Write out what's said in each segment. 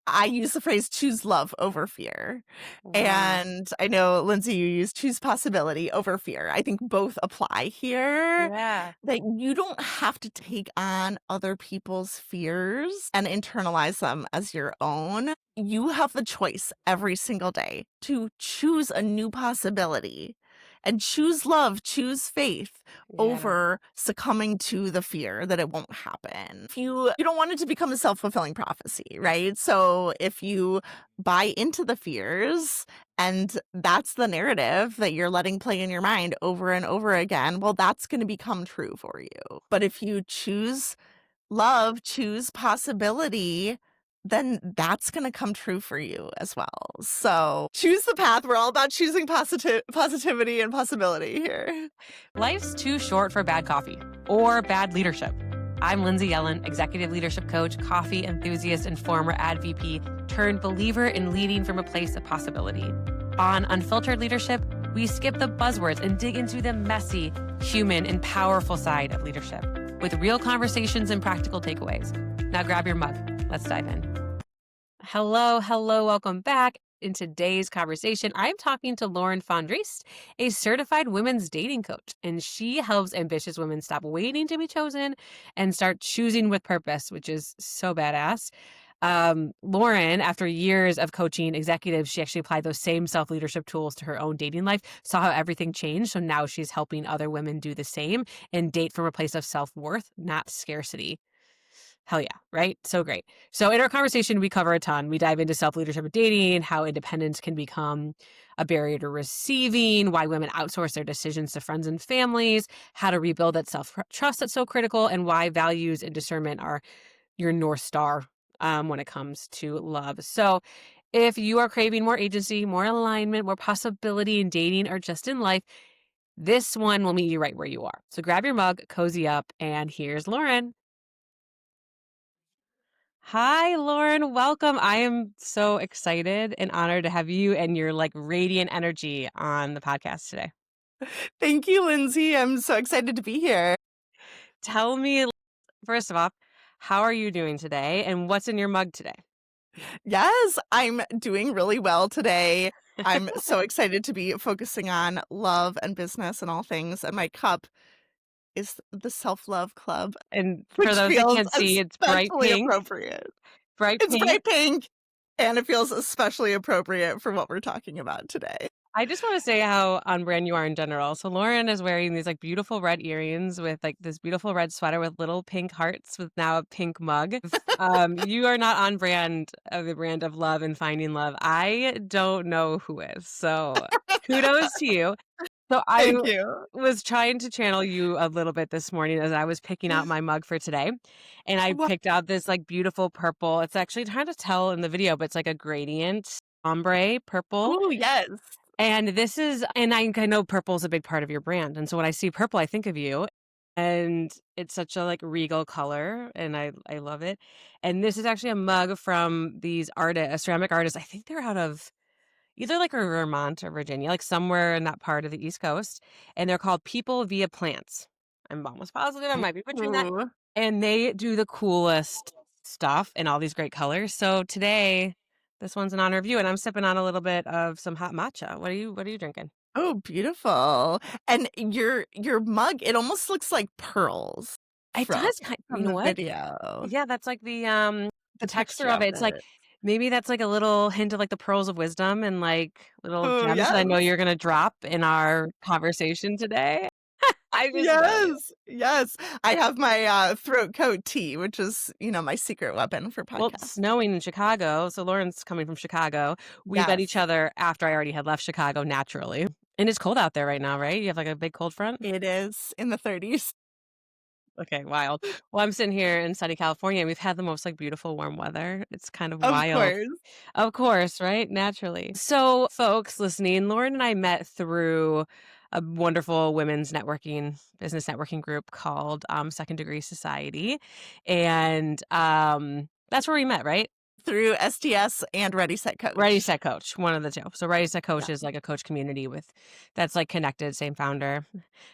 I use the phrase choose love over fear. Wow. And I know, Lindsay, you use choose possibility over fear. I think both apply here. Yeah. That you don't have to take on other people's fears and internalize them as your own. You have the choice every single day to choose a new possibility and choose love, choose faith Yeah. over succumbing to the fear that it won't happen. If you don't want it to become a self-fulfilling prophecy, right? So if you buy into the fears and that's the narrative that you're letting play in your mind over and over again, well, that's going to become true for you. But if you choose love, choose possibility, then that's going to come true for you as well. So choose the path. We're all about choosing positivity and possibility here. Life's too short for bad coffee or bad leadership. I'm Lindsay Ellen, executive leadership coach, coffee enthusiast, and former ad VP turned believer in leading from a place of possibility. On Unfiltered Leadership, we skip the buzzwords and dig into the messy, human, and powerful side of leadership with real conversations and practical takeaways. Now grab your mug. Let's dive in. Hello, welcome back. In today's conversation, I'm talking to Lauren Fondriest, a certified women's dating coach, and she helps ambitious women stop waiting to be chosen and start choosing with purpose, which is so badass. Lauren, after years of coaching executives, she actually applied those same self-leadership tools to her own dating life, saw how everything changed. So now she's helping other women do the same and date from a place of self-worth, not scarcity. Hell yeah, right? So great. So in our conversation, we cover a ton. We dive into self-leadership of dating, how independence can become a barrier to receiving, why women outsource their decisions to friends and families, how to rebuild that self-trust that's so critical, and why values and discernment are your North Star when it comes to love. So if you are craving more agency, more alignment, more possibility in dating or just in life, this one will meet you right where you are. So grab your mug, cozy up, and here's Lauren. Hi, Lauren. Welcome. I am so excited and honored to have you and your radiant energy on the podcast today. Thank you, Lindsay. I'm so excited to be here. Tell me, first of all, how are you doing today and what's in your mug today? Yes, I'm doing really well today. I'm so excited to be focusing on love and business and all things. And my cup is the Self-Love Club, And for which those that feels can't see, it's bright especially pink. appropriate. Bright It's pink. bright pink, and it feels especially appropriate for what we're talking about today. I just want to say how on brand you are in general. So Lauren is wearing these beautiful red earrings with this beautiful red sweater with little pink hearts with now a pink mug. You are not on brand of the brand of love and finding love. I don't know who is. So kudos to you. So I Thank you. was trying to channel you a little bit this morning as I was picking out my mug for today. And I Wow. picked out this beautiful purple. It's actually hard to tell in the video, but it's like a gradient ombre purple. Oh, yes. And this is, and I know purple is a big part of your brand. And so when I see purple, I think of you. And it's such a regal color, and I love it. And this is actually a mug from these artists, ceramic artists. I think they're out of either Vermont or Virginia, somewhere in that part of the East Coast. And they're called People Via Plants. I'm almost positive I might be butchering that. Ooh. And they do the coolest stuff in all these great colors. So today, this one's in honor of you, and I'm sipping on a little bit of some hot matcha. What are you drinking? Oh, beautiful. And your mug, it almost looks like pearls It from does you from know the what? video. Yeah, that's the The texture texture of of it. It's it. maybe that's a little hint of the pearls of wisdom and little Oh, gems that I know yes. you're gonna drop in our conversation today. I just love it. Yes, yes. I have my, throat coat tea, which is, my secret weapon for Well, it's podcasts. snowing in Chicago, so Lauren's coming from Chicago. We met each Yes, other after I already had left Chicago naturally. And it's cold out there right now, right? You have a big cold front? it is in the 30s. Okay, wild. Well, I'm sitting here in sunny California, and we've had the most beautiful warm weather. It's kind of Of wild. course. Of course, right? Naturally. So, folks listening, Lauren and I met through a wonderful women's business networking group called Second Degree Society. And that's where we met, right? Through SDS and Ready, Set, Ready, Coach. Set, Coach, one of the two. So Ready, Set, Coach Yeah. is a coach community that's connected, same founder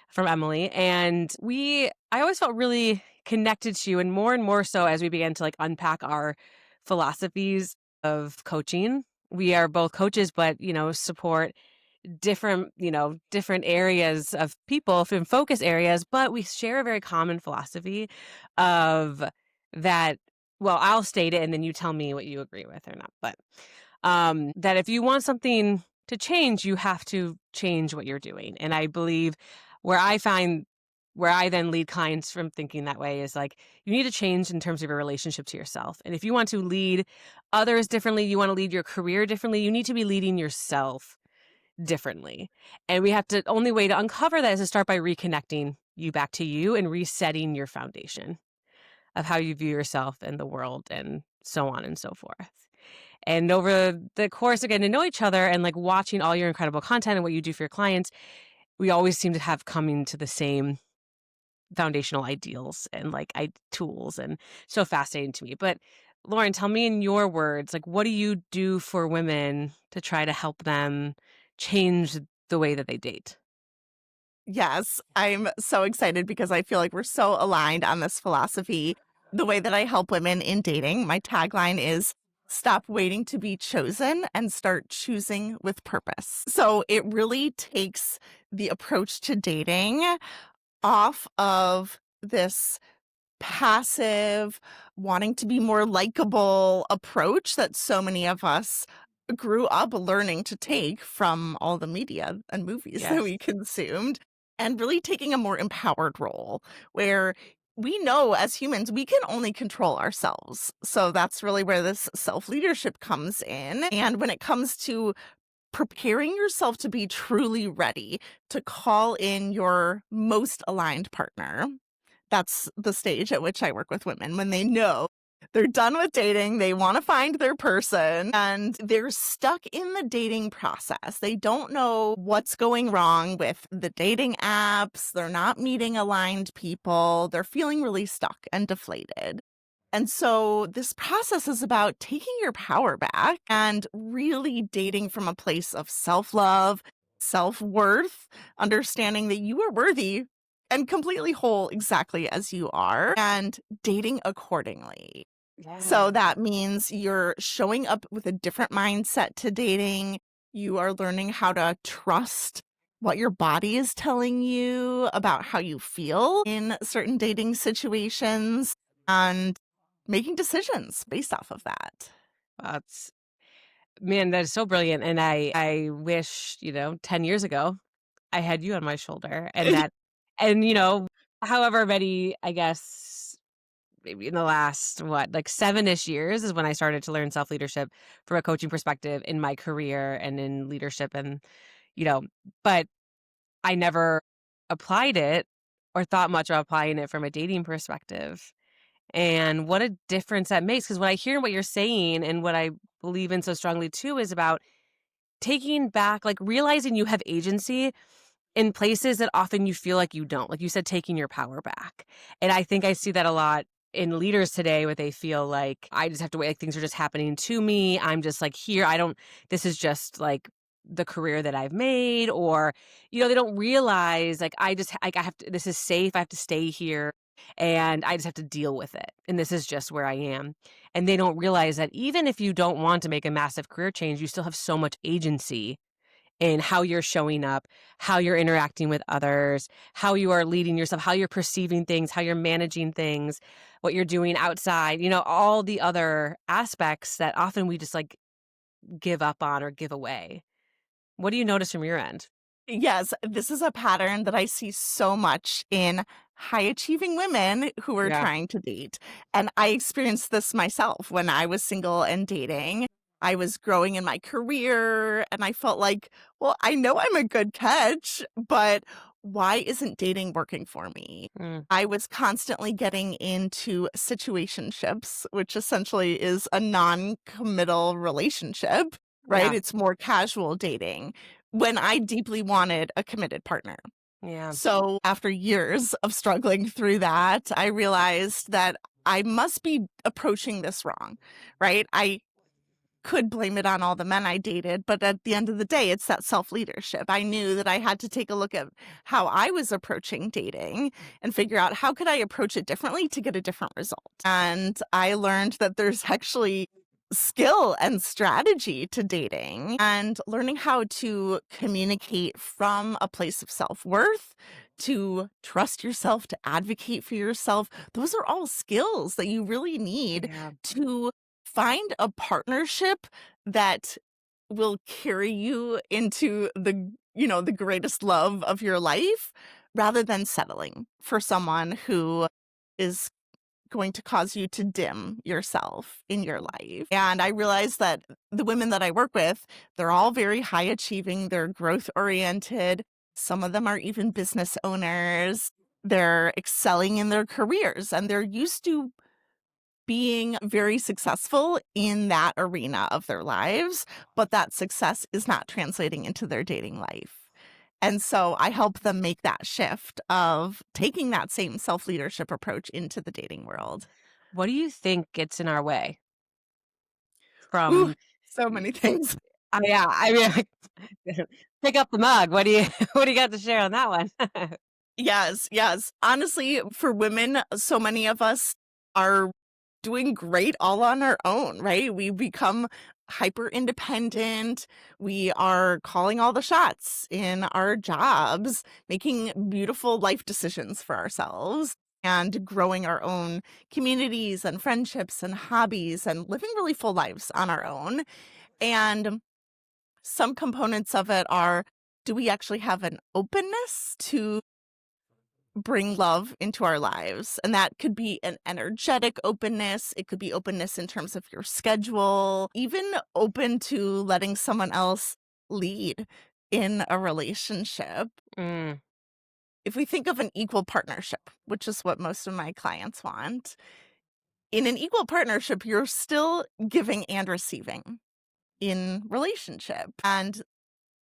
from Emily. And I always felt really connected to you, and more so as we began to unpack our philosophies of coaching. We are both coaches, but, support different areas of people in focus areas, but we share a very common philosophy of that. Well, I'll state it and then you tell me what you agree with or not. But that if you want something to change, you have to change what you're doing. And I believe where I find where I then lead clients from thinking that way is like you need to change in terms of your relationship to yourself. And if you want to lead others differently, you want to lead your career differently, you need to be leading yourself differently. And we have to only way to uncover that is to start by reconnecting you back to you and resetting your foundation of how you view yourself and the world and so on and so forth. And over the course of getting to know each other and like watching all your incredible content and what you do for your clients, we always seem to have coming to the same foundational ideals and tools, and so fascinating to me. But Lauren, tell me in your words, like what do you do for women to try to help them change the way that they date? Yes, I'm so excited because I feel like we're so aligned on this philosophy. The way that I help women in dating, my tagline is stop waiting to be chosen and start choosing with purpose. So it really takes the approach to dating off of this passive, wanting to be more likable approach that so many of us grew up learning to take from all the media and movies that Yes. we consumed, and really taking a more empowered role where we know as humans we can only control ourselves. So that's really where this self leadership comes in. And when it comes to preparing yourself to be truly ready to call in your most aligned partner, that's the stage at which I work with women when they know they're done with dating, they want to find their person, and they're stuck in the dating process. They don't know what's going wrong with the dating apps. They're not meeting aligned people. They're feeling really stuck and deflated. And so this process is about taking your power back and really dating from a place of self-love, self-worth, understanding that you are worthy and completely whole exactly as you are, and dating accordingly. So Yeah. that means you're showing up with a different mindset to dating. You are learning how to trust what your body is telling you about how you feel in certain dating situations and making decisions based off of that. That's Man, that is so brilliant. And I wish, 10 years ago I had you on my shoulder and however many, I guess, maybe in the last, what, like 7-ish years is when I started to learn self-leadership from a coaching perspective in my career and in leadership and, you know, but I never applied it or thought much about applying it from a dating perspective. And what a difference that makes. Because what I hear what you're saying and what I believe in so strongly too is about taking back, like realizing you have agency in places that often you feel like you don't. Like you said, taking your power back. And I think I see that a lot in leaders today where they feel like I just have to wait, like things are just happening to me. I'm just like here. This is just like the career that I've made, or, they don't realize like I have to, this is safe. I have to stay here and I just have to deal with it. And this is just where I am. And they don't realize that even if you don't want to make a massive career change, you still have so much agency in how you're showing up, how you're interacting with others, how you are leading yourself, how you're perceiving things, how you're managing things, what you're doing outside, all the other aspects that often we just like give up on or give away. What do you notice from your end? Yes, this is a pattern that I see so much in high achieving women who are Yeah. trying to date. And I experienced this myself when I was single and dating. I was growing in my career and I felt like, well, I know I'm a good catch, but why isn't dating working for me? Mm, I was constantly getting into situationships, which essentially is a non committal relationship, right? yeah. It's more casual dating when I deeply wanted a committed partner. Yeah. So after years of struggling through that, I realized that I must be approaching this wrong, right? I could blame it on all the men I dated, but at the end of the day, it's that self leadership. I knew that I had to take a look at how I was approaching dating and figure out how could I approach it differently to get a different result. And I learned that there's actually skill and strategy to dating, and learning how to communicate from a place of self-worth, to trust yourself, to advocate for yourself. Those are all skills that you really need Yeah. to find a partnership that will carry you into the greatest love of your life, rather than settling for someone who is going to cause you to dim yourself in your life. And I realize that the women that I work with, they're all very high achieving, they're growth oriented. Some of them are even business owners. They're excelling in their careers and they're used to being very successful in that arena of their lives, but that success is not translating into their dating life. And so I help them make that shift of taking that same self leadership approach into the dating world. What do you think gets in our way Ooh, from so many things. yeah, I mean, pick up the mug. What do you what do you got to share on that one? Yes, yes. Honestly, for women, so many of us are doing great all on our own, right? We become hyper independent. We are calling all the shots in our jobs, making beautiful life decisions for ourselves, and growing our own communities and friendships and hobbies and living really full lives on our own. And some components of it are, do we actually have an openness to bring love into our lives? And that could be an energetic openness. It could be openness in terms of your schedule, even open to letting someone else lead in a relationship. Mm, If we think of an equal partnership, which is what most of my clients want, in an equal partnership, you're still giving and receiving in relationship. And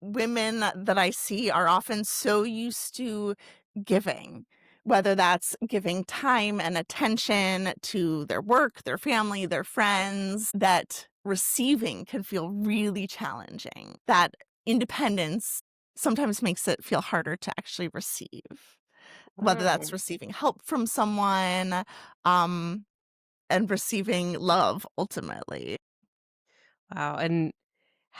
women that I see are often so used to giving, whether that's giving time and attention to their work, their family, their friends, that receiving can feel really challenging. That independence sometimes makes it feel harder to actually receive, whether that's mm. receiving help from someone, um, and receiving love ultimately. Wow. And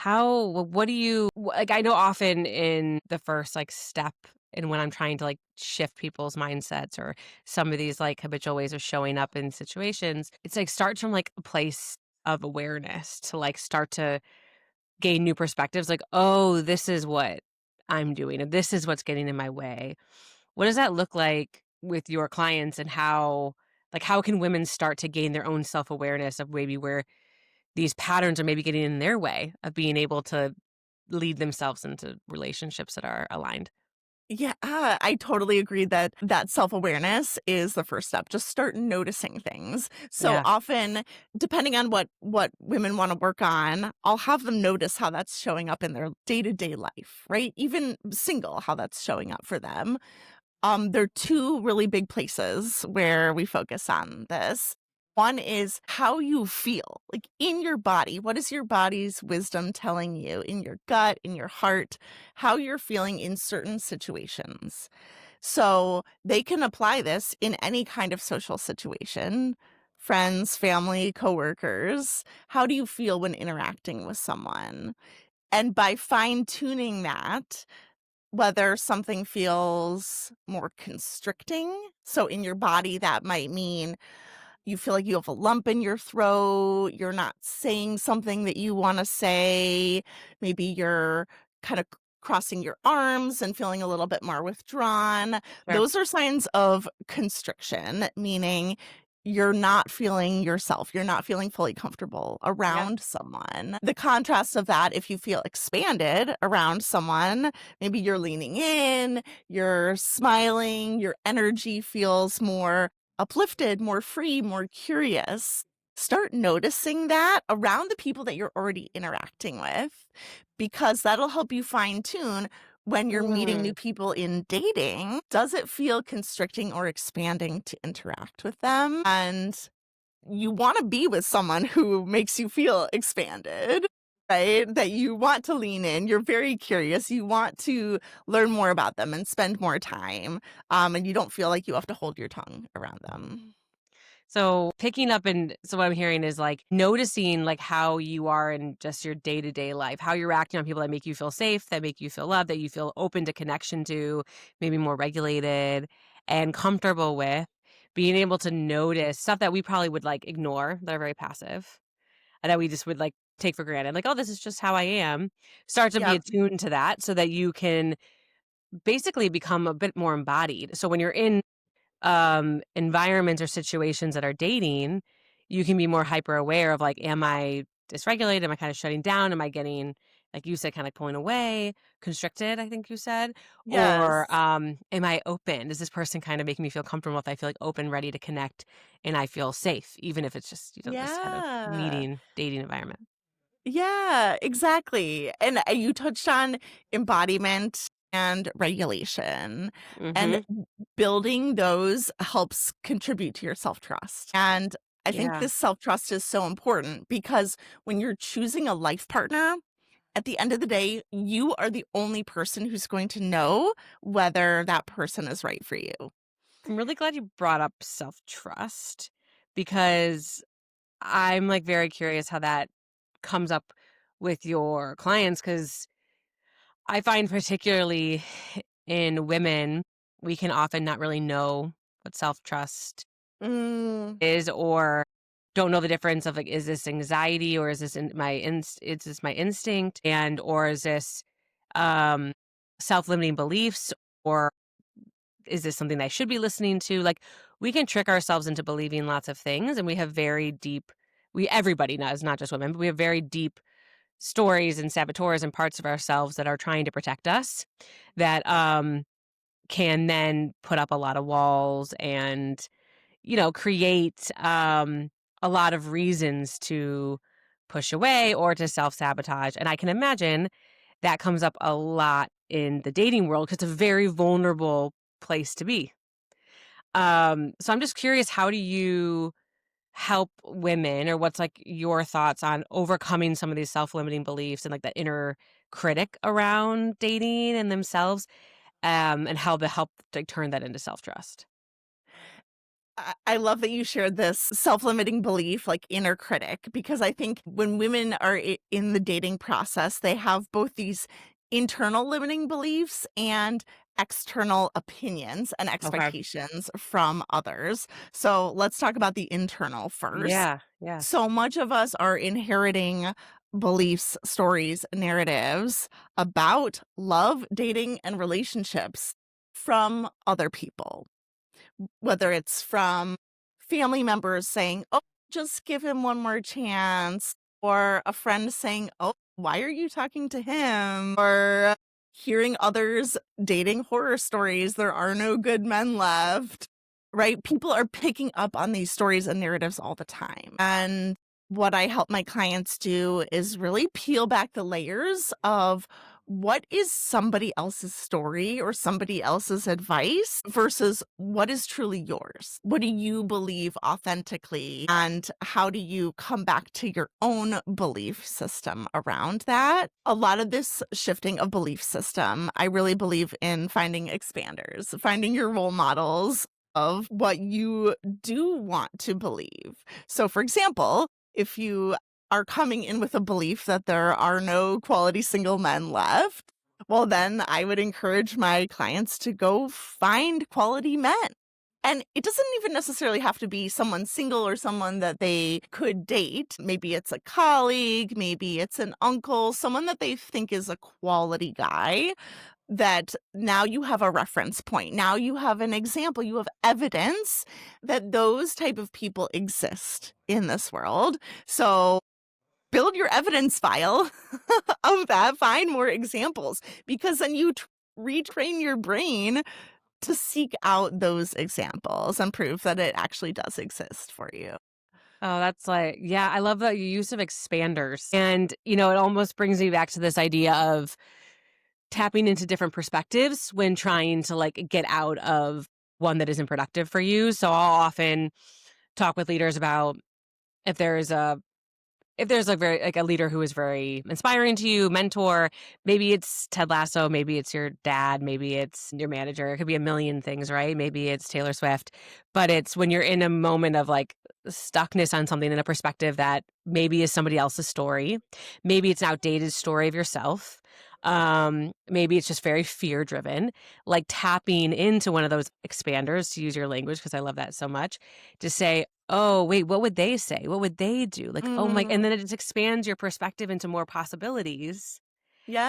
what do you like? I know often in the first like step, and when I'm trying to like shift people's mindsets or some of these like habitual ways of showing up in situations, it's like starts from like a place of awareness to like start to gain new perspectives. Like, oh, this is what I'm doing, and this is what's getting in my way. What does that look like with your clients, and how can women start to gain their own self awareness of maybe where these patterns are maybe getting in their way of being able to lead themselves into relationships that are aligned. Yeah, I totally agree that self-awareness is the first step. Just start noticing things. So Yeah. often, depending on what women want to work on, I'll have them notice how that's showing up in their day-to-day life, right? Even single, how that's showing up for them. There are two really big places where we focus on this. One is how you feel, like in your body. What is your body's wisdom telling you in your gut, in your heart, how you're feeling in certain situations? So they can apply this in any kind of social situation, friends, family, coworkers. How do you feel when interacting with someone? And by fine tuning that, whether something feels more constricting. So in your body, that might mean you feel like you have a lump in your throat, you're not saying something that you want to say. Maybe you're kind of crossing your arms and feeling a little bit more withdrawn. Sure. Those are signs of constriction, meaning you're not feeling yourself. You're not feeling fully comfortable Yep. around someone. The contrast of that, if you feel expanded around someone, maybe you're leaning in, you're smiling, your energy feels more uplifted, more free, more curious. Start noticing that around the people that you're already interacting with, because that'll help you fine tune when you're meeting Mm. new people in dating. Does it feel constricting or expanding to interact with them? And you want to be with someone who makes you feel expanded, right? That you want to lean in. You're very curious. You want to learn more about them and spend more time. And you don't feel like you have to hold your tongue around them. So picking up and so what I'm hearing is like noticing like how you are in just your day-to-day life, how you're acting on people that make you feel safe, that make you feel loved, that you feel open to connection to, maybe more regulated and comfortable with, being able to notice stuff that we probably would like ignore that are very passive and that we just would like take for granted. Like, oh, this is just how I am. Start to be Yep. attuned to that so that you can basically become a bit more embodied. So when you're in environments or situations that are dating, you can be more hyper aware of like, am I dysregulated? Am I kind of shutting down? Am I getting, like you said, kind of pulling away, constricted, I think you said? Or Yes. am I open? Does this person kind of make me feel comfortable if I feel like open, ready to connect and I feel safe, even if it's just, this kind of Yeah. meeting, dating environment? Yeah, exactly. And you touched on embodiment and regulation, and Mm-hmm. building those helps contribute to your self-trust. And I think Yeah. this self-trust is so important because when you're choosing a life partner, at the end of the day, you are the only person who's going to know whether that person is right for you. I'm really glad you brought up self trust because I'm like very curious how that comes up with your clients because I find particularly in women, we can often not really know what self trust Mm, is or don't know the difference of like is this anxiety or is this is this my instinct and or is this um self-limiting beliefs or is this something that I should be listening to? Like we can trick ourselves into believing lots of things and we have very deep everybody does, not just women, but we have very deep stories and saboteurs and parts of ourselves that are trying to protect us that can then put up a lot of walls and create a lot of reasons to push away or to self-sabotage. And I can imagine that comes up a lot in the dating world because it's a very vulnerable place to be. So I'm just curious, how do you help women or what's like your thoughts on overcoming some of these self-limiting beliefs and like that inner critic around dating and themselves and how to help like turn that into self-trust? I love that you shared this self-limiting belief, like inner critic, because I think when women are in the dating process, they have both these internal limiting beliefs and external opinions and Okay. expectations from others. So let's talk about the internal first. Yeah, yeah. So much of us are inheriting beliefs, stories, narratives about love, dating, and relationships from other people, whether it's from family members saying, "Oh, just give him one more chance," or a friend saying, "Oh, why are you talking to him?" Or hearing others dating horror stories, "There are no good men left." Right? People are picking up on these stories and narratives all the time. And what I help my clients do is really peel back the layers of what is somebody else's story or somebody else's advice versus what is truly yours? What do you believe authentically? And how do you come back to your own belief system around that? A lot of this shifting of belief system, I really believe in finding expanders, finding your role models of what you do want to believe. So, for example, if you are coming in with a belief that there are no quality single men left, well, then I would encourage my clients to go find quality men. And it doesn't even necessarily have to be someone single or someone that they could date. Maybe it's a colleague, maybe it's an uncle, someone that they think is a quality guy, that now you have a reference point. Now you have an example, you have evidence that those type of people exist in this world. So build your evidence file of that, find more examples, because then you retrain your brain to seek out those examples and prove that it actually does exist for you. Oh, that's like, yeah, I love the use of expanders. And, it almost brings me back to this idea of tapping into different perspectives when trying to like get out of one that isn't productive for you. So I'll often talk with leaders about if there is if there's like a leader who is very inspiring to you, mentor, maybe it's Ted Lasso, maybe it's your dad, maybe it's your manager. It could be a million things, right? Maybe it's Taylor Swift. But it's when you're in a moment of like stuckness on something in a perspective that maybe is somebody else's story. Maybe it's an outdated story of yourself. Maybe it's just very fear driven, like tapping into one of those expanders, to use your language, because I love that so much, to say, oh, wait, what would they say? What would they do? Like, oh my, and Mm, then it just expands your perspective into more possibilities.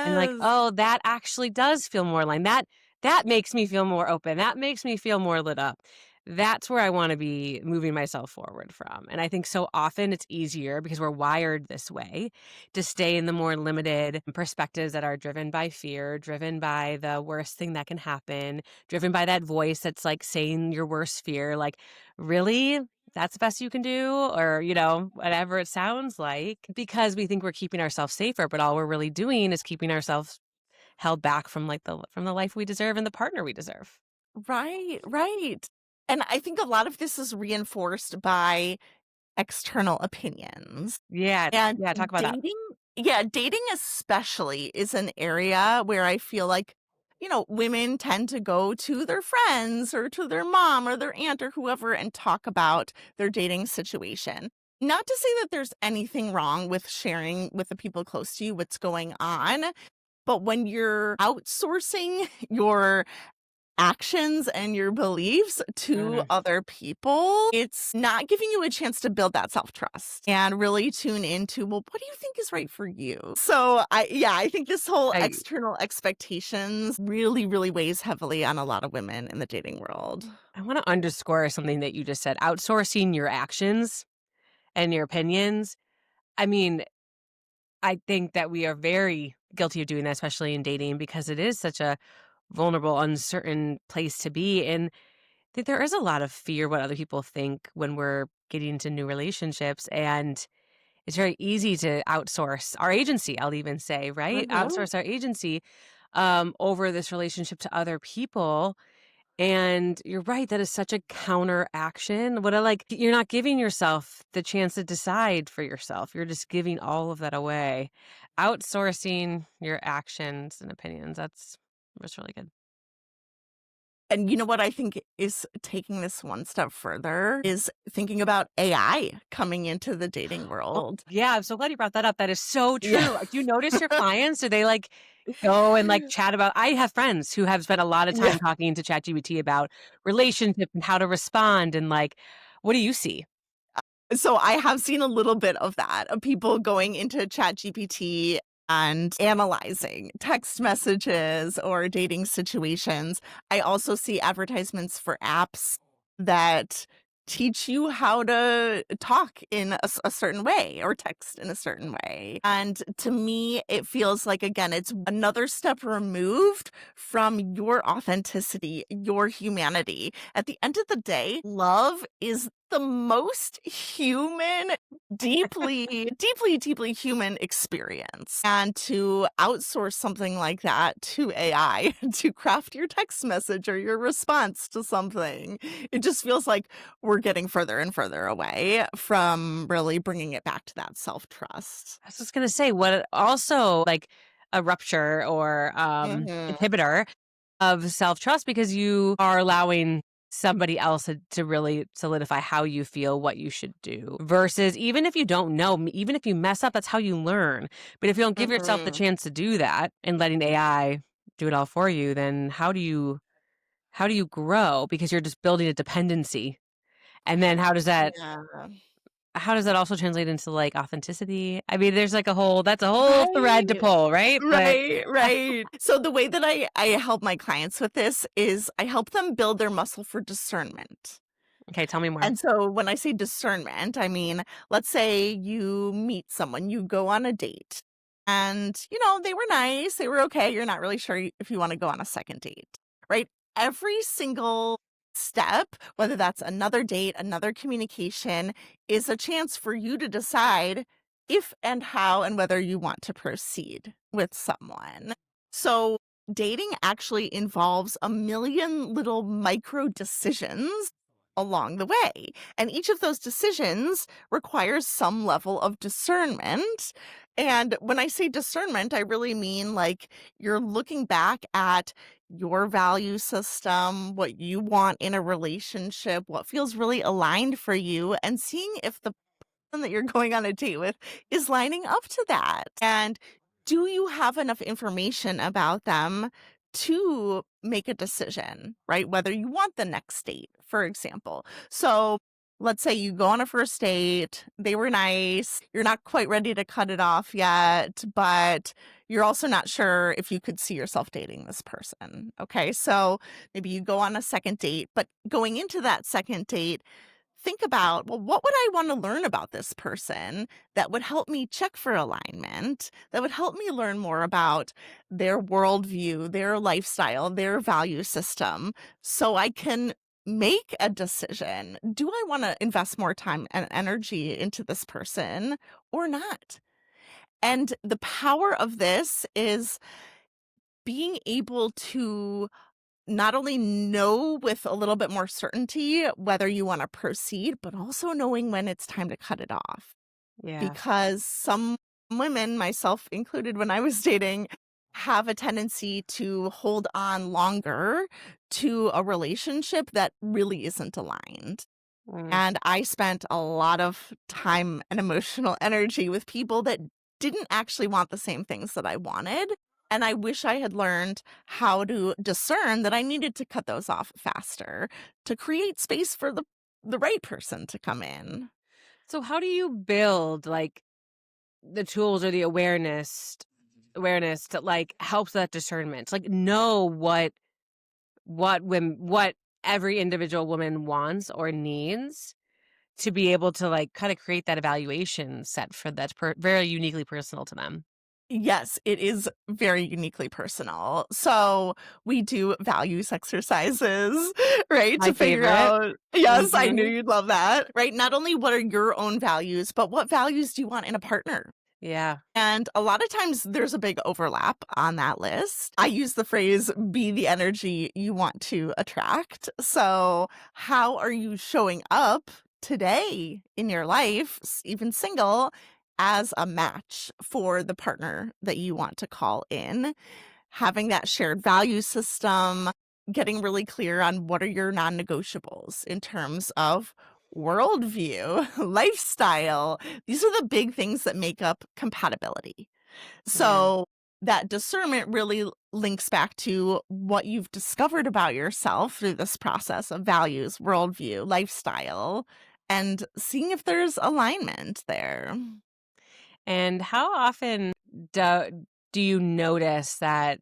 And like, yes. oh, that actually does feel more aligned. That makes me feel more open. That makes me feel more lit up. That's where I want to be moving myself forward from. And I think so often it's easier because we're wired this way to stay in the more limited perspectives that are driven by fear, driven by the worst thing that can happen, driven by that voice that's like saying your worst fear, like, really? That's the best you can do, or whatever it sounds like, because we think we're keeping ourselves safer, but all we're really doing is keeping ourselves held back from like the life we deserve and the partner we deserve. Right, right. And I think a lot of this is reinforced by external opinions. Yeah, And yeah, talk about that. dating yeah, dating especially is an area where I feel like, women tend to go to their friends or to their mom or their aunt or whoever and talk about their dating situation. Not to say that there's anything wrong with sharing with the people close to you what's going on, but when you're outsourcing your actions and your beliefs to Mm. other people, it's not giving you a chance to build that self-trust and really tune into, well, what do you think is right for you? So I think this whole I external expectations really, really weighs heavily on a lot of women in the dating world. I wanna underscore something that you just said, outsourcing your actions and your opinions. I mean, I think that we are very guilty of doing that, especially in dating, because it is such a vulnerable, uncertain place to be, and think there is a lot of fear what other people think when we're getting into new relationships, and it's very easy to outsource our agency, I'll even say, right? Mhm. Outsource our agency, over this relationship to other people. And you're right, that is such a counteraction. What I like, you're not giving yourself the chance to decide for yourself. You're just giving all of that away. Outsourcing your actions and opinions. That's really good. And you know what I think is taking this one step further is thinking about AI coming into the dating Oh, world. yeah, I'm so glad you brought that up. That is so Yeah. true. Do you notice your clients? Do they like go and like chat about? I have friends who have spent a lot of Yeah. time talking to ChatGPT about relationships and how to respond. And like, what do you see? So I have seen a little bit of that, of people going into ChatGPT and analyzing text messages or dating situations. I also see advertisements for apps that teach you how to talk in a certain way or text in a certain way. And to me, it feels like, again, it's another step removed from your authenticity, your humanity. At the end of the day, love is the most human, deeply, deeply, deeply human experience. And to outsource something like that to AI to craft your text message or your response to something, it just feels like we're getting further and further away from really bringing it back to that self trust. I was just gonna say, what also like a rupture or Hmm. inhibitor of self trust, because you are allowing somebody else to really solidify how you feel, what you should do, versus even if you don't know, even if you mess up, that's how you learn. But if you don't give yourself the Hmm. chance to do that and letting AI do it all for you, then how do you grow? Because you're just building a dependency. And then Yeah. how does that also translate into like authenticity? I mean, there's like that's a whole thread to Right. pull, right? But Right, right. So the way that I help my clients with this is I help them build their muscle for discernment. okay, tell me more. And so when I say discernment, I mean, let's say you meet someone, you go on a date, and, they were nice, they were okay, you're not really sure if you wanna go on a second date, right? Every single step, whether that's another date, another communication, is a chance for you to decide if and how and whether you want to proceed with someone. So, dating actually involves a million little micro decisions along the way. And each of those decisions requires some level of discernment. And when I say discernment, I really mean like you're looking back at your value system, what you want in a relationship, what feels really aligned for you, and seeing if the person that you're going on a date with is lining up to that. And do you have enough information about them to make a decision, right? Whether you want the next date, for example. So let's say you go on a first date, they were nice, you're not quite ready to cut it off yet, but you're also not sure if you could see yourself dating this person. Okay. So maybe you go on a second date, but going into that second date, think about, well, what would I want to learn about this person that would help me check for alignment, that would help me learn more about their worldview, their lifestyle, their value system, so I can make a decision. Do I want to invest more time and energy into this person or not? And the power of this is being able to not only know with a little bit more certainty whether you want to proceed, but also knowing when it's time to cut it off. Yeah. Because some women, myself included when I was dating, have a tendency to hold on longer to a relationship that really isn't aligned. Mm. And I spent a lot of time and emotional energy with people that didn't actually want the same things that I wanted. And I wish I had learned how to discern that I needed to cut those off faster to create space for the right person to come in. So how do you build like the tools or the awareness to like helps that discernment? Like know what every individual woman wants or needs to be able to like kind of create that evaluation set for that's very uniquely personal to them. Yes, it is very uniquely personal. So we do values exercises, right? My To figure favorite. out, yes, I knew Mhm. you'd love that, right? Not only what are your own values, but what values do you want in a partner? Yeah. And a lot of times there's a big overlap on that list. I use the phrase be the energy you want to attract. So, how are you showing up today in your life, even single, as a match for the partner that you want to call in? Having that shared value system, getting really clear on what are your non negotiables in terms of worldview, lifestyle. These are the big things that make up compatibility. Yeah. So that discernment really links back to what you've discovered about yourself through this process of values, worldview, lifestyle, and seeing if there's alignment there. And how often do you notice that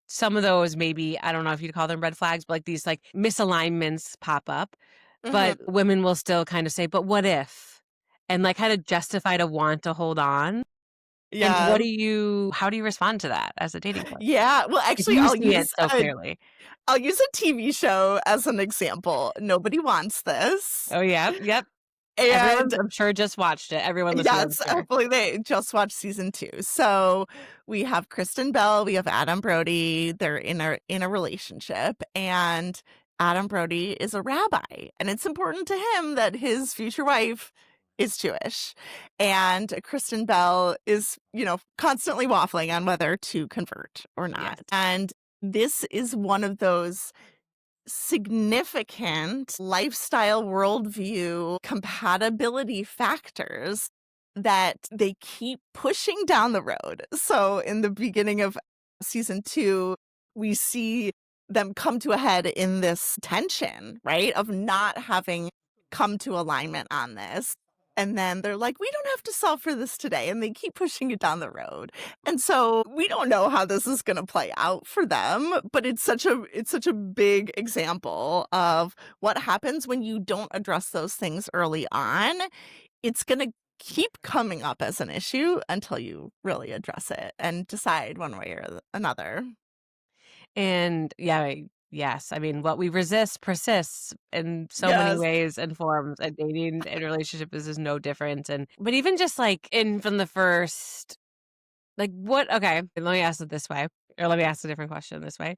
some of those maybe, I don't know if you'd call them red flags, but like these like misalignments pop up, but Mhm. women will still kind of say, but what if? And like kind of justify to want to hold on. And Yeah. how do you respond to that as a dating coach? Yeah. Well, If actually, you see it so clearly. I'll use a TV show as an example. Nobody wants this. Oh, yeah. Yep. Everyone, And I'm sure, just watched it. Everyone listening, I'm yes, sure. hopefully they just watched season 2. So we have Kristen Bell, we have Adam Brody. They're in a relationship, and Adam Brody is a rabbi, and it's important to him that his future wife is Jewish. And Kristen Bell is, constantly waffling on whether to convert or Yes. not. And this is one of those significant lifestyle worldview compatibility factors that they keep pushing down the road. So in the beginning of season 2, we see them come to a head in this tension, right? Of not having come to alignment on this. And then they're like, we don't have to solve for this today. And they keep pushing it down the road. And so we don't know how this is going to play out for them, but it's such a big example of what happens when you don't address those things early on. It's going to keep coming up as an issue until you really address it and decide one way or another. And yeah, yes. I mean, what we resist persists in so many Yes. ways and forms. And dating and relationship is no different. And but even just like in from the first, like what? Okay, let me ask it this way, or let me ask a different question this way.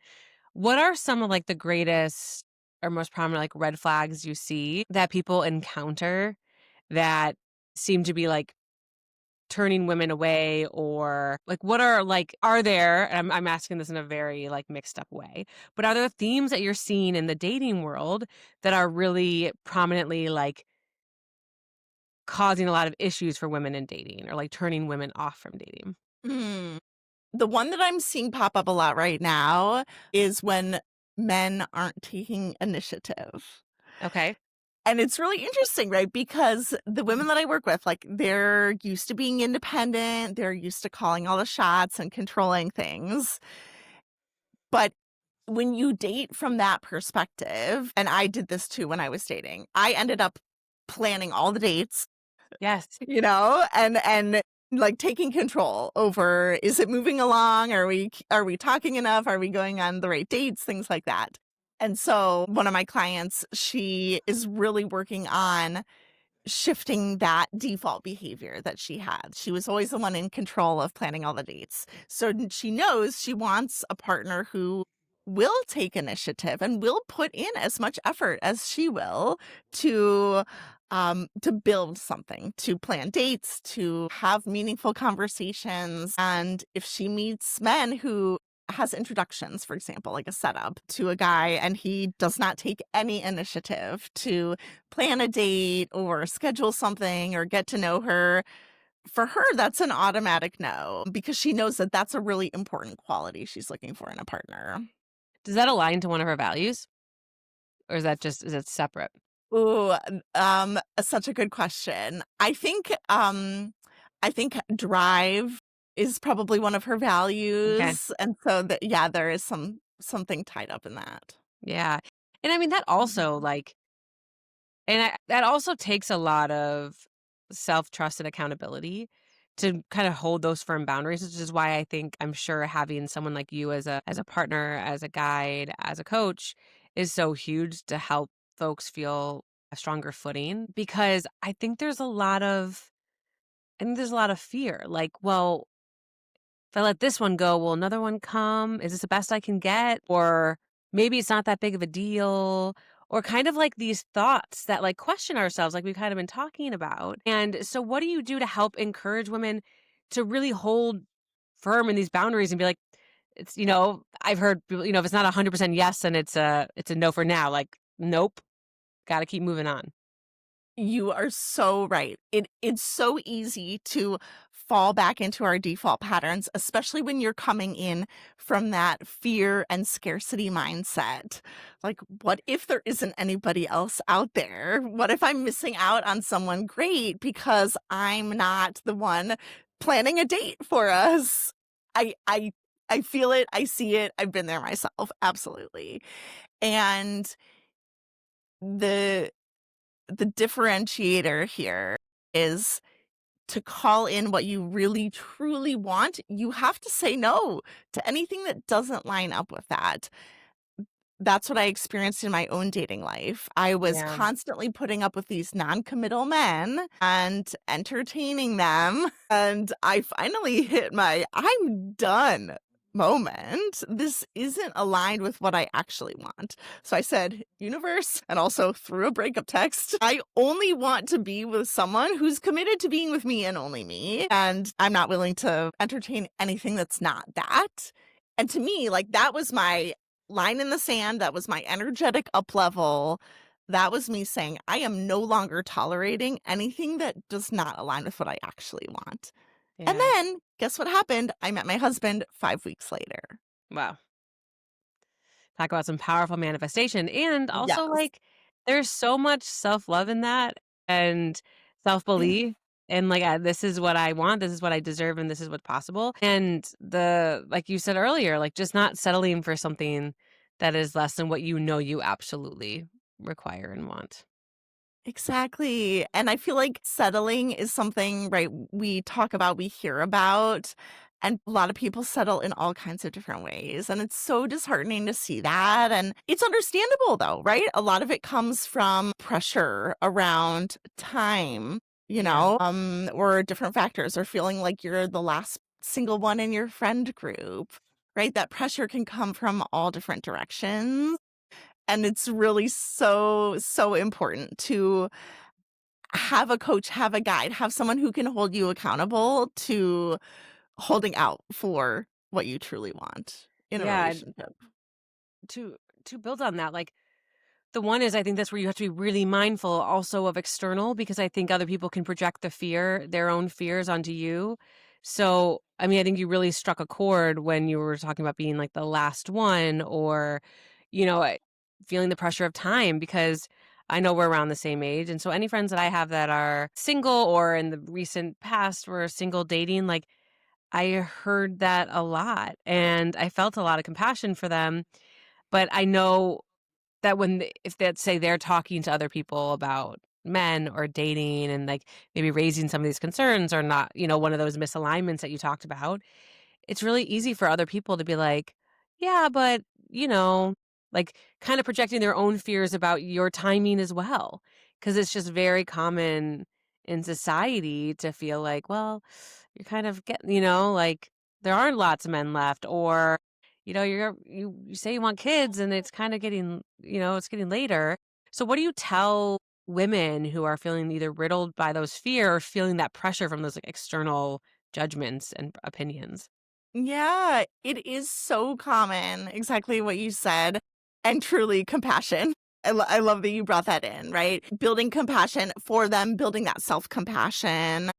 What are some of like the greatest or most prominent, like, red flags you see that people encounter that seem to be, like, turning women away, or, like, what are, like, are there, and I'm asking this in a very, like, mixed up way, but are there themes that you're seeing in the dating world that are really prominently, like, causing a lot of issues for women in dating, or, like, turning women off from dating? Mm. The one that I'm seeing pop up a lot right now is when men aren't taking initiative. Okay. And it's really interesting, right? Because the women that I work with, like, they're used to being independent, they're used to calling all the shots and controlling things. But when you date from that perspective, and I did this too when I was dating, I ended up planning all the dates, Yes. and like taking control over, is it moving along? Are we talking enough? Are we going on the right dates? Things like that. And so one of my clients, she is really working on shifting that default behavior that she had. She was always the one in control of planning all the dates. So she knows she wants a partner who will take initiative and will put in as much effort as she will to to build something, to plan dates, to have meaningful conversations. And if she meets men who has introductions, for example, like a setup to a guy, and he does not take any initiative to plan a date or schedule something or get to know her, for her, that's an automatic no, because she knows that that's a really important quality she's looking for in a partner. Does that align to one of her values? Or is it separate? Ooh, such a good question. I think drive is probably one of her Okay. values, and so that, yeah, there is something tied up in that. Yeah. And I mean, that also, Mhm. like, that also takes a lot of self-trust and accountability to kind of hold those firm boundaries, which is why I think, I'm sure, having someone like you as a partner, as a guide, as a coach is so huge to help folks feel a stronger footing, because I think there's a lot of fear. Like, well, if I let this one go, will another one come? Is this the best I can get? Or maybe it's not that big of a deal. Or kind of like these thoughts that, like, question ourselves, like we've kind of been talking about. And so, what do you do to help encourage women to really hold firm in these boundaries and be like, I've heard people, if it's not 100% yes, and it's a no for now. Like, nope, got to keep moving on. You are so right. It's so easy to fall back into our default patterns, especially when you're coming in from that fear and scarcity mindset. Like, what if there isn't anybody else out there? What if I'm missing out on someone great because I'm not the one planning a date for us? I I I feel it, I see it, I've been there myself, absolutely. And the the differentiator here is to call in what you really truly want. You have to say no to anything that doesn't line up with that. That's what I experienced in my own dating life. I was Yeah. constantly putting up with these non-committal men and entertaining them, and I finally hit my "I'm done" moment. This isn't aligned with what I actually want. So I said, "Universe," and also through a breakup text, "I only want to be with someone who's committed to being with me and only me, and I'm not willing to entertain anything that's not that." And to me, like, that was my line in the sand, that was my energetic up level. That was me saying, "I am no longer tolerating anything that does not align with what I actually want." And Yeah. then, guess what happened? I met my husband 5 weeks later. Wow. Talk about some powerful manifestation, and also, Yes. like, there's so much self-love in that, and Yeah. self-belief, and, like, this is what I want, this is what I deserve, and this is what's possible, and like you said earlier, like, just not settling for something that is less than what you absolutely require and want. Exactly, and I feel like settling is something, right, we talk about, we hear about, and a lot of people settle in all kinds of different ways, and it's so disheartening to see that, and it's understandable though, right? A lot of it comes from pressure around time, Yeah. or different factors, or feeling like you're the last single one in your friend group, right? That pressure can come from all different directions. And it's really so, so important to have a coach, have a guide, have someone who can hold you accountable to holding out for what you truly want in a Yeah, and relationship. to to build on that, like, the one is I think that's where you have to be really mindful also of external because I think other people can project their own fears onto you. So, I mean, I think you really struck a chord when you were talking about being like the last one or, you know, feeling the pressure of time because I know we're around the same age. And so any friends that I have that are single or in the recent past were single dating, like I heard that a lot and I felt a lot of compassion for them. But I know that if let's say they're talking to other people about men or dating and, like, maybe raising some of these concerns or not, one of those misalignments that you talked about, it's really easy for other people to be like, "Yeah, but," you know, like, kinda projecting their own fears about your timing as well, because it's just very common in society to feel like, "Well, you're kind of getting," like, "There aren't lots of men left," or, you say you want kids and it's kinda getting it's getting later. So what do you tell women who are feeling either riddled by those fear or feeling that pressure from those, like, external judgments and opinions? Yeah, it is so common, exactly what you said, and truly compassion. I love that you brought that in, right? Building compassion for them, building that self-compassion,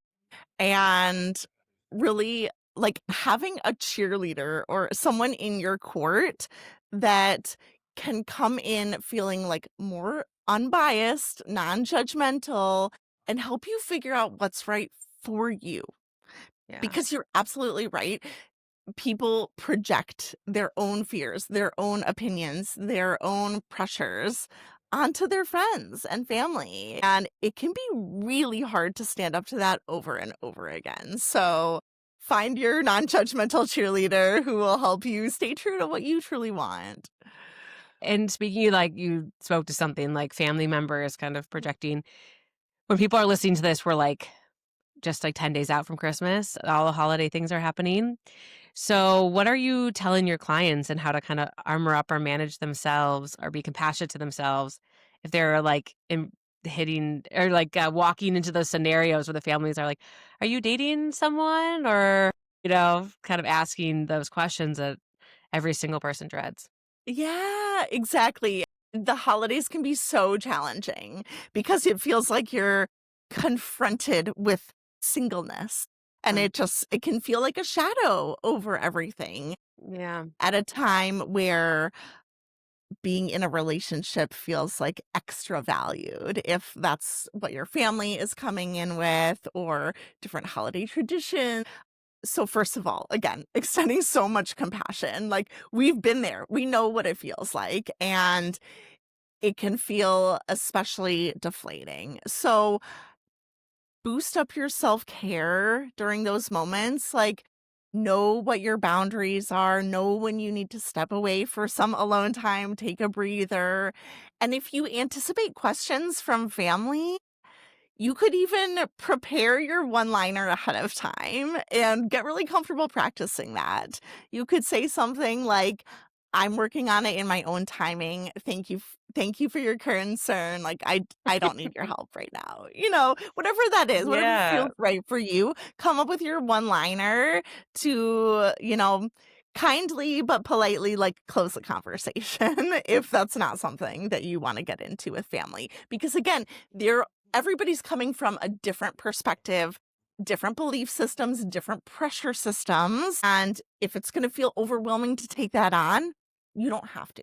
and really, like, having a cheerleader or someone in your court that can come in feeling, like, more unbiased, non-judgmental, and help you figure out what's right for you. Yeah. Because you're absolutely right. People project their own fears, their own opinions, their own pressures onto their friends and family. And it can be really hard to stand up to that over and over again. So find your non judgmental cheerleader who will help you stay true to what you truly want. And speaking like you spoke to something like family members kind of projecting. When people are listening to this, we're like just like 10 days out from Christmas. All the holiday things are happening. So, what are you telling your clients and how to kind of armor up or manage themselves or be compassionate to themselves if they're like hitting or like walking into those scenarios where the families are like, "Are you dating someone?" Or kind of asking those questions that every single person dreads. Yeah, exactly. The holidays can be so challenging because it feels like you're confronted with singleness, and Um, it can feel like a shadow over everything yeah, at a time where being in a relationship feels like extra valued if that's what your family is coming in with or different holiday traditions. So first of all, again, extending so much compassion. Like, we've been there. We know what it feels like, and it can feel especially deflating. So boost up your self-care during those moments. Like, know what your boundaries are, know when you need to step away for some alone time, take a breather. And if you anticipate questions from family, you could even prepare your one-liner ahead of time and get really comfortable practicing that. You could say something like, "I'm working on it in my own timing. Thank you for your concern. Like, I don't need your help right now." Whatever that is, whatever yeah. feels right for you, come up with your one-liner to, kindly but politely, like, close the conversation if that's not something that you wanna get into with family. Because again, they're everybody's coming from a different perspective, different belief systems, different pressure systems. And if it's going to feel overwhelming to take that on, you don't have to.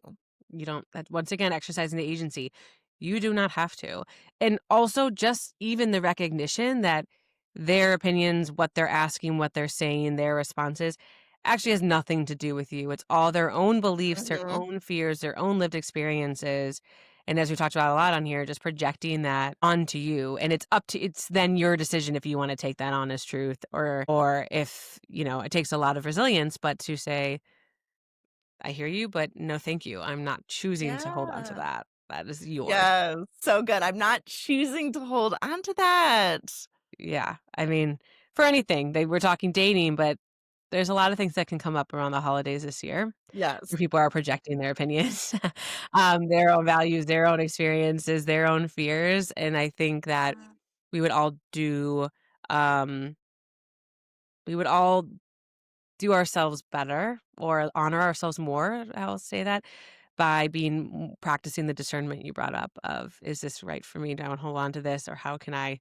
You don't once again, exercising the agency. You do not have to. And also just even the recognition that their opinions, what they're asking, what they're saying, their responses actually has nothing to do with you. It's all their own beliefs, their Mhm. own fears, their own lived experiences. And as we talked about a lot on here, just projecting that onto you. And it's then your decision if you want to take that on as truth or if, it takes a lot of resilience, but to say, I hear you, but no, thank you. I'm not choosing to hold on to Yeah. that. That is yours. Yes. So good. I'm not choosing to hold on to that. Yeah. I mean, for anything, they were talking dating, but there's a lot of things that can come up around the holidays this year Yes. where people are projecting their opinions, their own values, their own experiences, their own fears, and I think that we would all do, um we would all do ourselves better or honor ourselves more, I'll say that, by practicing the discernment you brought up of, "Is this right for me? Do I wanna hold on to this, or how can I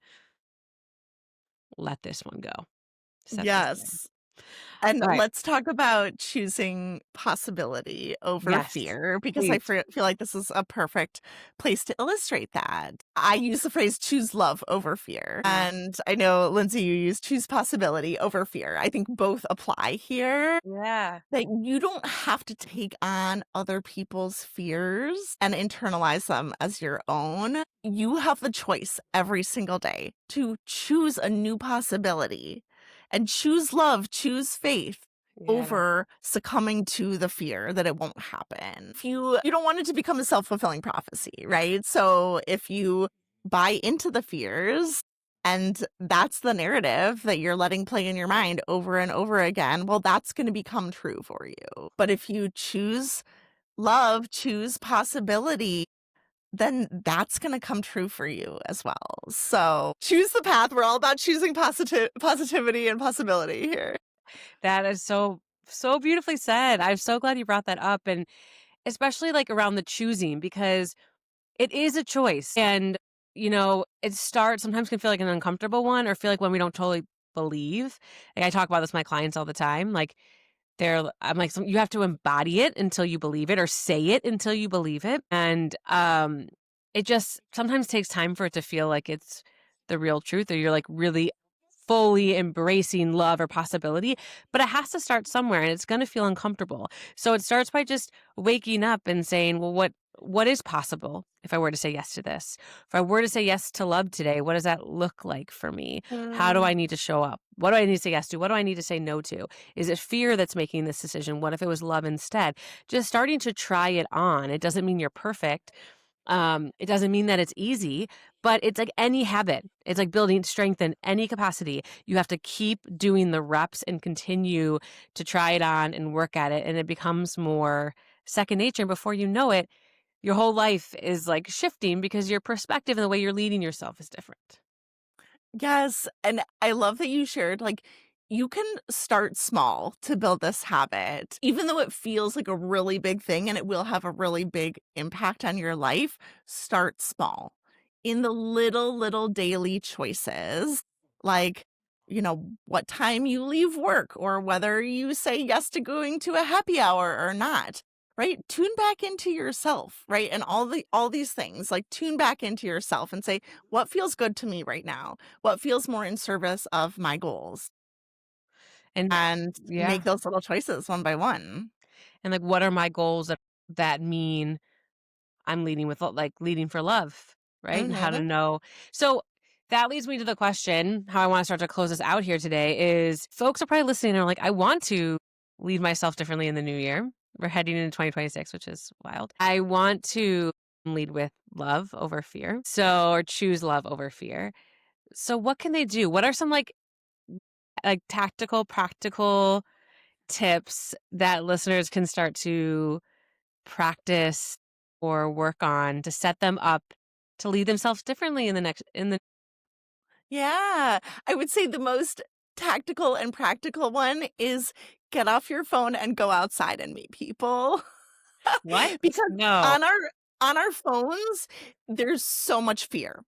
let this one go? Set this down." Yes. And Alright. let's talk about choosing possibility over Yes. fear because I Please. feel like this is a perfect place to illustrate that. I use the phrase choose love over fear. And I know, Lindsay, you use choose possibility over fear. I think both apply here. Yeah. That you don't have to take on other people's fears and internalize them as your own. You have the choice every single day to choose a new possibility and choose love, choose faith Yeah. over succumbing to the fear that it won't happen. If you don't want it to become a self-fulfilling prophecy, right? So if you buy into the fears and that's the narrative that you're letting play in your mind over and over again, well, that's going to become true for you. But if you choose love, choose possibility, then that's going to come true for you as well. So choose the path. We're all about choosing positivity and possibility here. That is so beautifully said. I'm so glad you brought that up, and especially, like, around the choosing because it is a choice, and, it starts sometimes can feel like an uncomfortable one or feel like one we don't totally believe. Like, I talk about this with my clients all the time, like, I'm like, "You have to embody it until you believe it or say it until you believe it," and, it just sometimes takes time for it to feel like it's the real truth or you're, like, really fully embracing love or possibility, but it has to start somewhere, and it's gonna feel uncomfortable. So it starts by just waking up and saying, "Well, what is possible if I were to say yes to this? If I were to say yes to love today, what does that look like for me? How do Mm. I need to show up? What do I need to say yes to? What do I need to say no to? Is it fear that's making this decision? What if it was love instead?" Just starting to try it on. It doesn't mean you're perfect. It doesn't mean that it's easy, but it's like any habit. It's like building strength in any capacity. You have to keep doing the reps and continue to try it on and work at it. And it becomes more second nature. Before you know it, your whole life is like shifting because your perspective and the way you're leading yourself is different. Yes, and I love that you shared, like, you can start small to build this habit, even though it feels like a really big thing and it will have a really big impact on your life, start small in the little daily choices, like, what time you leave work or whether you say yes to going to a happy hour or not. Right? Tune back into yourself, right? And all these things, like tune back into yourself and say, what feels good to me right now? What feels more in service of my goals? And And yeah. make those little choices one by one. And like, what are my goals that mean I'm leading with like leading for love, right? And how to Mhm. know. So that leads me to the question, how I want to start to close this out here today is folks are probably listening and are like, I want to lead myself differently in the new year. We're heading into 2026, which is wild. I want to lead with love over fear. So, or choose love over fear. So what can they do? What are some like tactical, practical tips that listeners can start to practice or work on to set them up to lead themselves differently in the Yeah. I would say the most tactical and practical one is get off your phone and go outside and meet people. what? Because No. on our phones, there's so much fear.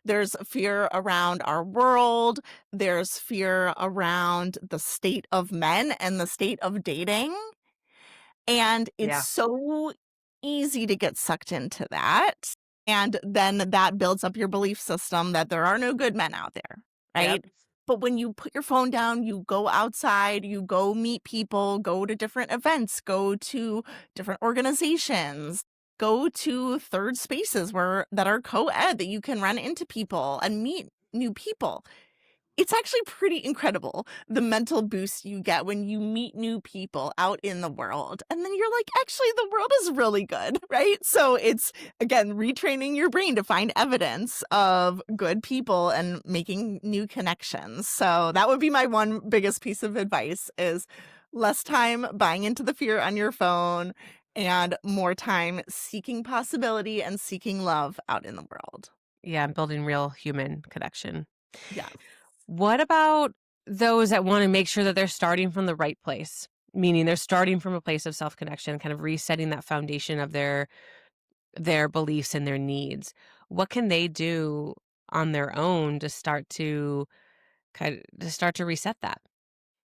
There's fear around our world, there's fear around the state of men and the state of dating, and it's Yeah. so easy to get sucked into that, and then that builds up your belief system that there are no good men out there, Yep. right? But when you put your phone down, you go outside, you go meet people, go to different events, go to different organizations, go to third spaces that are co-ed that you can run into people and meet new people. It's actually pretty incredible, the mental boost you get when you meet new people out in the world, and then you're like, "Actually, the world is really good," right? So it's, again, retraining your brain to find evidence of good people and making new connections. So that would be my one biggest piece of advice is less time buying into the fear on your phone and more time seeking possibility and seeking love out in the world. Yeah, I'm building real human connection. Yes. What about those that want to make sure that they're starting from the right place? Meaning they're starting from a place of self-connection, kind of resetting that foundation of their beliefs and their needs. What can they do on their own to start to reset that?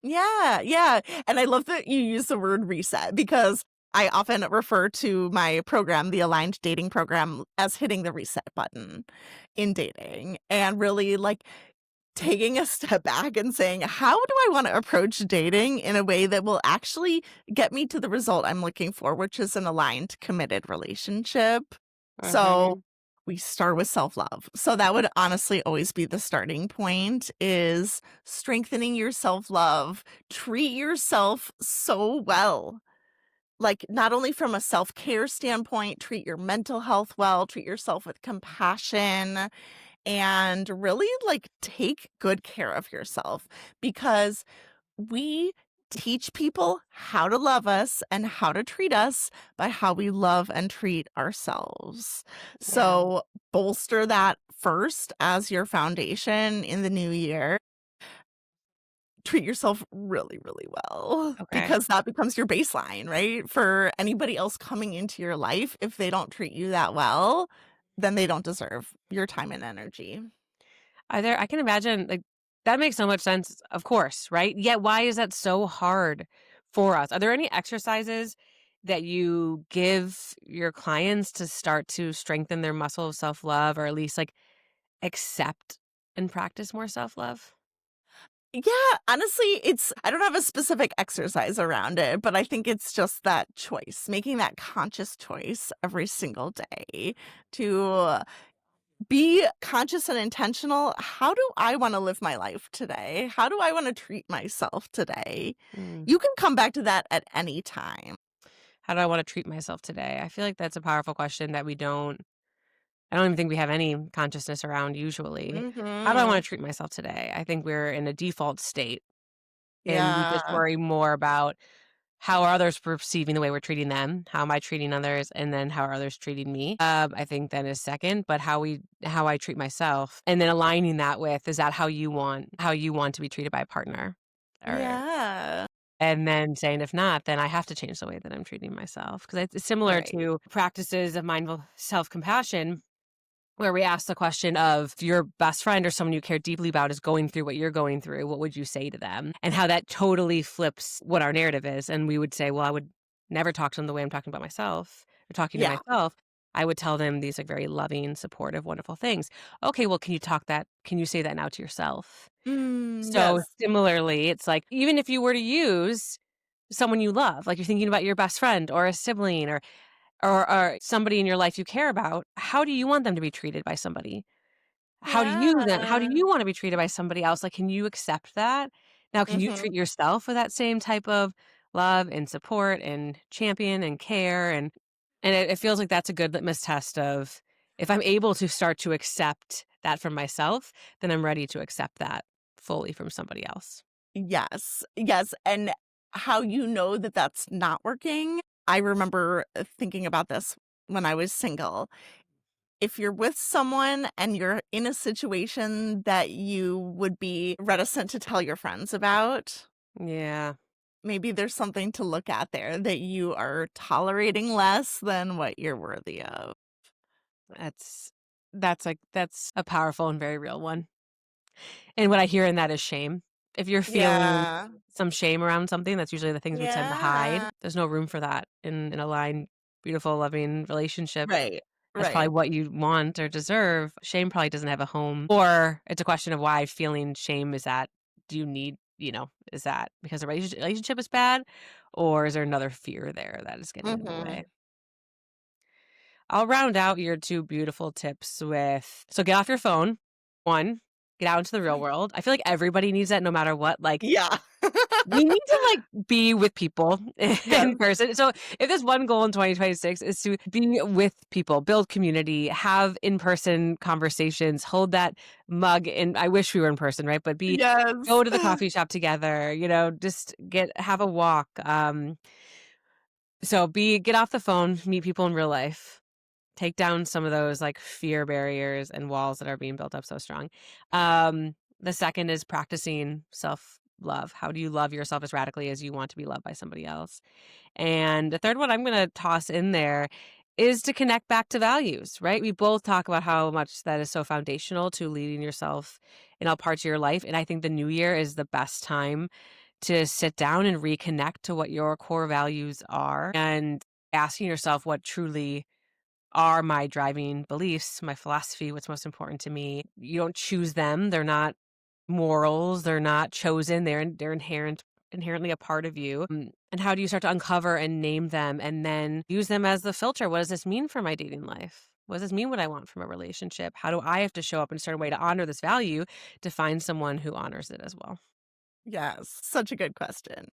Yeah, yeah, and I love that you use the word reset because I often refer to my program, the Aligned Dating Program, as hitting the reset button in dating and really, like, taking a step back and saying, "How do I wanna approach dating in a way that will actually get me to the result I'm looking for," which is an aligned, committed relationship. So, Mhm. we start with self-love. So that would honestly always be the starting point is strengthening your self-love. Treat yourself so well. Like, not only from a self-care standpoint, treat your mental health well, treat yourself with compassion, and really, like, take good care of yourself because we teach people how to love us and how to treat us by how we love and treat ourselves. Yeah. So, bolster that first as your foundation in the new year. Treat yourself really, really well Okay. because that becomes your baseline, right? For anybody else coming into your life, if they don't treat you that well, then they don't deserve your time and energy. I can imagine, like, that makes so much sense, of course, right? Yet why is that so hard for us? Are there any exercises that you give your clients to start to strengthen their muscle of self-love or at least, like, accept and practice more self-love? Yeah, honestly, it's I don't have a specific exercise around it, but I think it's just that choice, making that conscious choice every single day to be conscious and intentional. How do I want to live my life today? How do I want to treat myself today? Mm. You can come back to that at any time. How do I wanna treat myself today? I feel like that's a powerful question that I don't even think we have any consciousness around usually. How do I wanna Mhm. treat myself today? I think we're in a default state, and we just Yeah. worry more about how are others perceiving the way we're treating them? How am I treating others? And then how are others treating me? I think then is second, but how I treat myself, and then aligning that with, is that how you want to be treated by a partner? Or Yeah. and then saying, if not, then I have to change the way that I'm treating myself. Because it's similar Right. to practices of mindful self-compassion where we ask the question of if your best friend or someone you care deeply about is going through what you're going through, what would you say to them? And how that totally flips what our narrative is. And we would say, well, I would never talk to them the way I'm talking about myself or talking to Yeah. myself. I would tell them these like very loving, supportive, wonderful things. Okay, well, can you say that now to yourself? So Yes. similarly, it's like even if you were to use someone you love, like you're thinking about your best friend or a sibling or somebody in your life you care about, how do you want them to be treated by somebody? How do Yeah. you wanna be treated by somebody else? Like, can you accept that? Now, can you Mhm. treat yourself with that same type of love and support and champion and care? And it feels like that's a good litmus test of if I'm able to start to accept that from myself, then I'm ready to accept that fully from somebody else. Yes, yes, and how you know that that's not working, I remember, thinking about this when I was single. If you're with someone and you're in a situation that you would be reticent to tell your friends about, Yeah. maybe there's something to look at there that you are tolerating less than what you're worthy of. That's that's a powerful and very real one. And what I hear in that is shame. If you're feeling Yeah. some shame around something, that's usually the things we tend to hide. Yeah. There's no room for that in an aligned, beautiful, loving relationship. Right, That's probably right. what you want or deserve. Shame probably doesn't have a home. Or it's a question of why feeling shame is that do you need, is that because the relationship is bad? Or is there another fear there that is getting in the way? Mhm. I'll round out your two beautiful tips with so get off your phone, one. get out into the real world. I feel like everybody needs that no matter what. Like, Yeah. we need to, like, be with people Yes. in person. So, if there's one goal in 2026 is to be with people, build community, have in-person conversations, hold that mug and I wish we were in person, right? But Yes. go to the coffee shop together, just have a walk. So get off the phone, meet people in real life. Take down some of those, like, fear barriers and walls that are being built up so strong. The second is practicing self-love. How do you love yourself as radically as you want to be loved by somebody else? And the third one I'm gonna toss in there is to connect back to values, right? We both talk about how much that is so foundational to leading yourself in all parts of your life, and I think the new year is the best time to sit down and reconnect to what your core values are and asking yourself what truly are my driving beliefs, my philosophy, what's most important to me. You don't choose them. They're not morals. They're not chosen. They're inherently a part of you. And how do you start to uncover and name them and then use them as the filter? What does this mean for my dating life? What does this mean what I want from a relationship? How do I have to show up in a certain way to honor this value to find someone who honors it as well? Yes. Such a good question.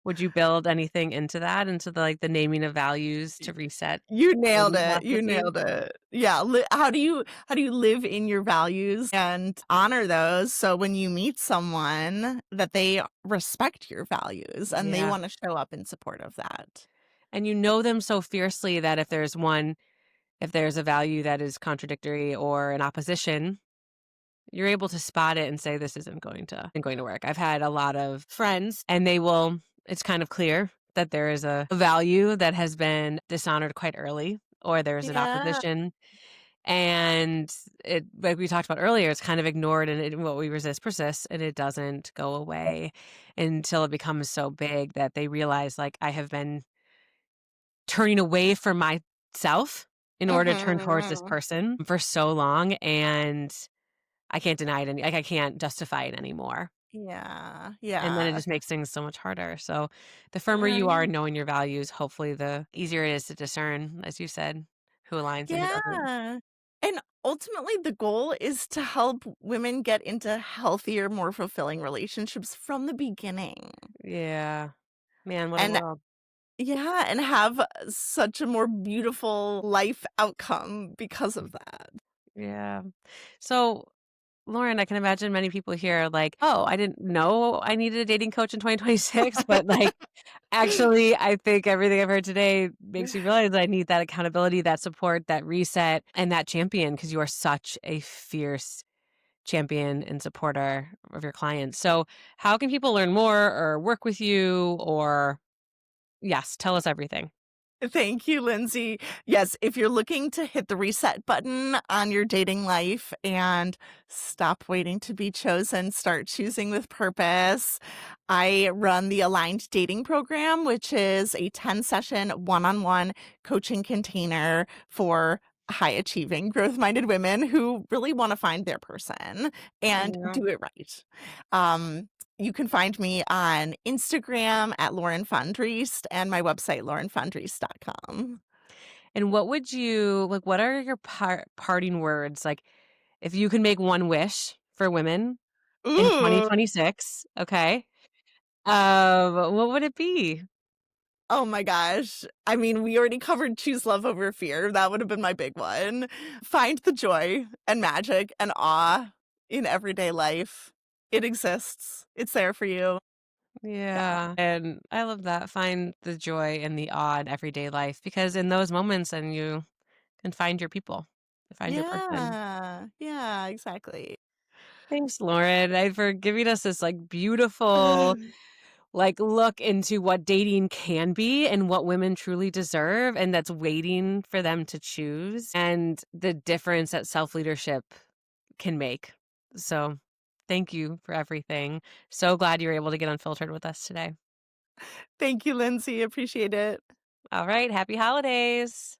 Would you build anything into that, into the naming of values Y to reset You the nailed dating it. You philosophy? nailed it. Yeah, how do you live in your values and honor those so when you meet someone that they respect your values and they Yeah. wanna show up in support of that? And you know them so fiercely that if there's a value that is contradictory or in opposition, you're able to spot it and say, this isn't going to work. I've had a lot of friends and it's kind of clear that there is a value that has been dishonored quite early or there's an Yeah. opposition. And it, like we talked about earlier, it's kind of ignored and what we resist persists and it doesn't go away until it becomes so big that they realize, like, I have been turning away from myself in order to turn towards this Mhm. person for so long, and I can't deny it I can't justify it anymore, Yeah, and then it yeah. just makes things so much harder. So, the firmer you are Right. in knowing your values, hopefully the easier it is to discern, as you said, who aligns and who doesn't. Yeah. And ultimately, the goal is to help women get into healthier, more fulfilling relationships from the beginning. Yeah. Man, what a And world. yeah, and have such a more beautiful life outcome because of that. Yeah. So, Lauren, I can imagine many people here are like, "Oh, I didn't know I needed a dating coach in 2026," but, like, actually, I think everything I've heard today makes me realize I need that accountability, that support, that reset, and that champion because you are such a fierce champion and supporter of your clients. So, how can people learn more or work with you or yes, tell us everything. Thank you, Lindsay. Yes, if you're looking to hit the reset button on your dating life and stop waiting to be chosen, start choosing with purpose, I run the Aligned Dating Program, which is a 10-session one-on-one coaching container for high achieving, growth minded women who really want to find their person and Yeah. do it right. You can find me on Instagram at Lauren Fondriest and my website, laurenfondriest.com. And what are your parting words? Like, if you can make one wish for women in Ooh. 2026, okay, what would it be? Oh my gosh. I mean, we already covered choose love over fear. That would have been my big one. Find the joy and magic and awe in everyday life. It exists. It's there for you. Yeah. Yeah, and I love that. Find the joy in the odd everyday life because in those moments, then you can find your people, find your person. Yeah. Yeah, exactly. Thanks, Lauren, for giving us this like beautiful like look into what dating can be and what women truly deserve, and that's waiting for them to choose, and the difference that self leadership can make. So, thank you for everything. So glad you were able to get unfiltered with us today. Thank you, Lindsay. Appreciate it. All right. Happy holidays.